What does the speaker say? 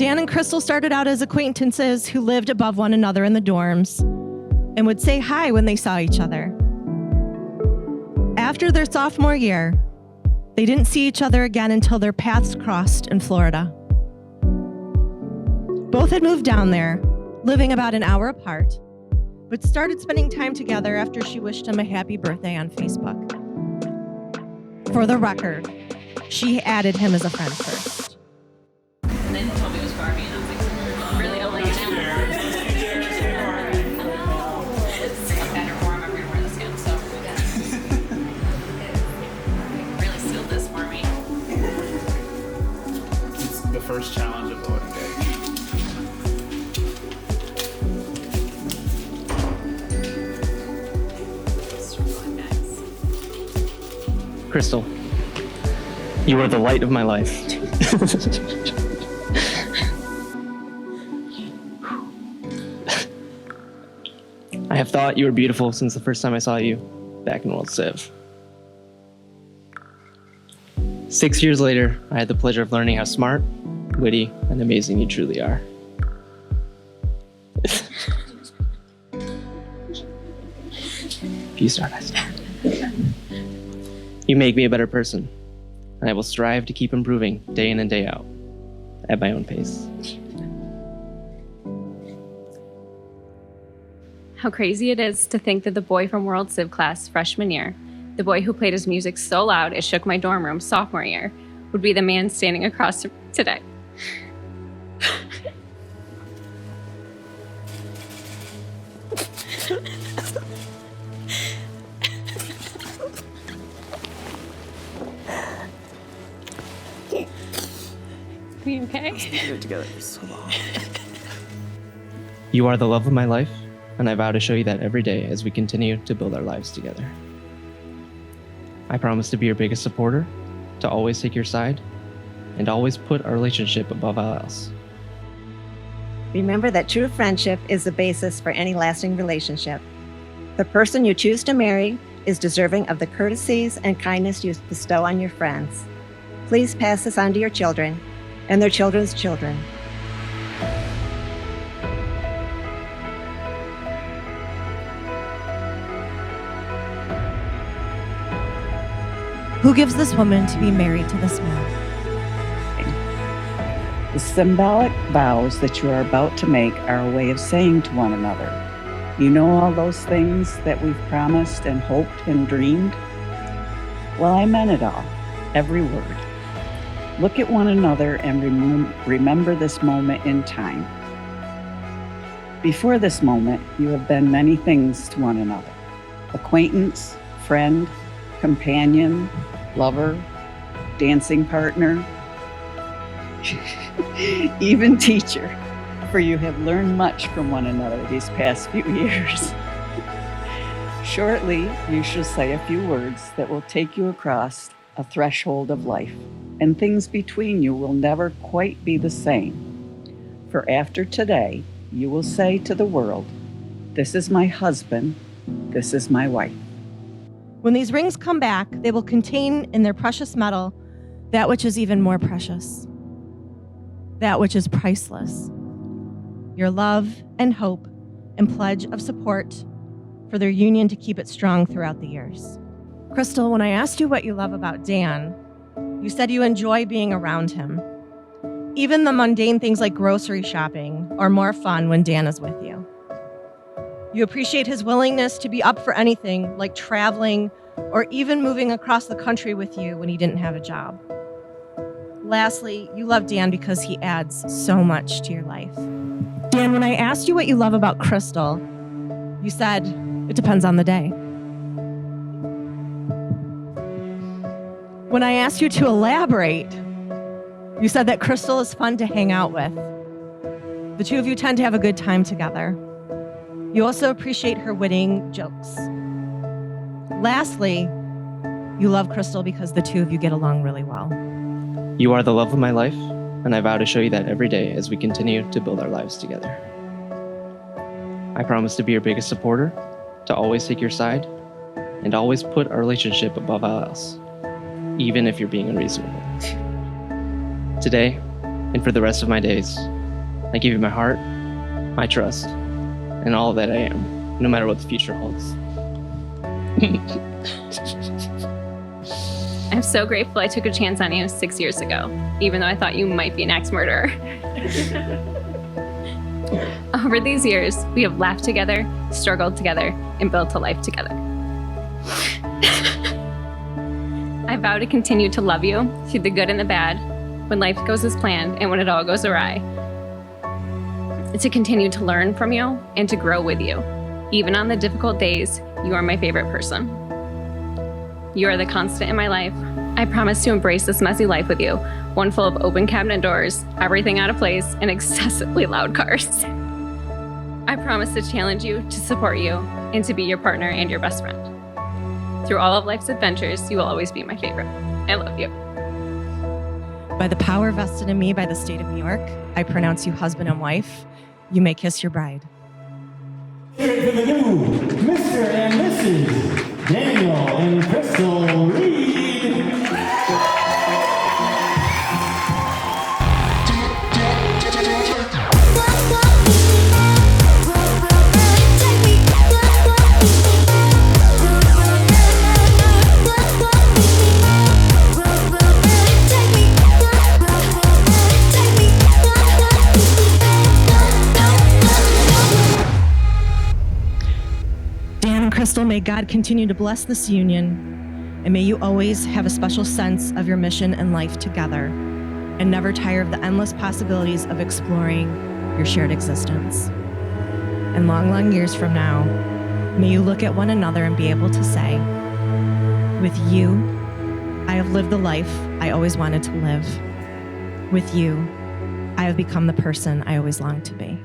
Dan and Crystal started out as acquaintances who lived above one another in the dorms and would say hi when they saw each other. After their sophomore year, they didn't see each other again until their paths crossed in Florida. Both had moved down there, living about an hour apart, but started spending time together after she wished him a happy birthday on Facebook. For the record, she added him as a friend first. And then he told me it was Barbie, and I was like, I really don't like it now. I've had her warm, I'm going to wear this again, so. Really sealed this for me. It's the first challenge of voting day. It's really nice. Crystal, you are the light of my life. I have thought you were beautiful since the first time I saw you back in World Civ. 6 years later, I had the pleasure of learning how smart, witty, and amazing you truly are. If you start, I start. You make me a better person, and I will strive to keep improving day in and day out at my own pace. How crazy it is to think that the boy from World Civ class freshman year, the boy who played his music so loud it shook my dorm room sophomore year, would be the man standing across from today. Are you okay? We've been together for so long. You are the love of my life, and I vow to show you that every day as we continue to build our lives together. I promise to be your biggest supporter, to always take your side, and always put our relationship above all else. Remember that true friendship is the basis for any lasting relationship. The person you choose to marry is deserving of the courtesies and kindness you bestow on your friends. Please pass this on to your children and their children's children. Who gives this woman to be married to this man? The symbolic vows that you are about to make are a way of saying to one another, you know all those things that we've promised and hoped and dreamed? Well, I meant it all, every word. Look at one another and remember this moment in time. Before this moment, you have been many things to one another. Acquaintance, friend, companion, lover, dancing partner, even teacher, for you have learned much from one another these past few years. Shortly, you shall say a few words that will take you across a threshold of life, and things between you will never quite be the same. For after today, you will say to the world, this is my husband, this is my wife. When these rings come back, they will contain in their precious metal that which is even more precious, that which is priceless. Your love and hope and pledge of support for their union to keep it strong throughout the years. Crystal, when I asked you what you love about Dan, you said you enjoy being around him. Even the mundane things like grocery shopping are more fun when Dan is with you. You appreciate his willingness to be up for anything like traveling or even moving across the country with you when he didn't have a job. Lastly, you love Dan because he adds so much to your life. Dan, when I asked you what you love about Crystal, you said it depends on the day. When I asked you to elaborate, you said that Crystal is fun to hang out with. The two of you tend to have a good time together. You also appreciate her witty jokes. Lastly, you love Crystal because the two of you get along really well. You are the love of my life, and I vow to show you that every day as we continue to build our lives together. I promise to be your biggest supporter, to always take your side, and always put our relationship above all else, even if you're being unreasonable. Today, And for the rest of my days, I give you my heart, my trust, and all that I am, no matter what the future holds. I'm so grateful I took a chance on you 6 years ago, even though I thought you might be an ex-murderer. Over these years, we have laughed together, struggled together, and built a life together. I vow to continue to love you through the good and the bad, when life goes as planned and when it all goes awry. To continue to learn from you and to grow with you. Even on the difficult days, you are my favorite person. You are the constant in my life. I promise to embrace this messy life with you, one full of open cabinet doors, everything out of place, and excessively loud cars. I promise to challenge you, to support you, and to be your partner and your best friend. Through all of life's adventures, you will always be my favorite. I love you. By the power vested in me by the state of New York, I pronounce you husband and wife. You may kiss your bride. Here for the new Mr. and Mrs. Daniel and Crystal Reed. Crystal, may God continue to bless this union, and may you always have a special sense of your mission and life together, and never tire of the endless possibilities of exploring your shared existence. And long, long years from now, may you look at one another and be able to say, with you, I have lived the life I always wanted to live. With you, I have become the person I always longed to be.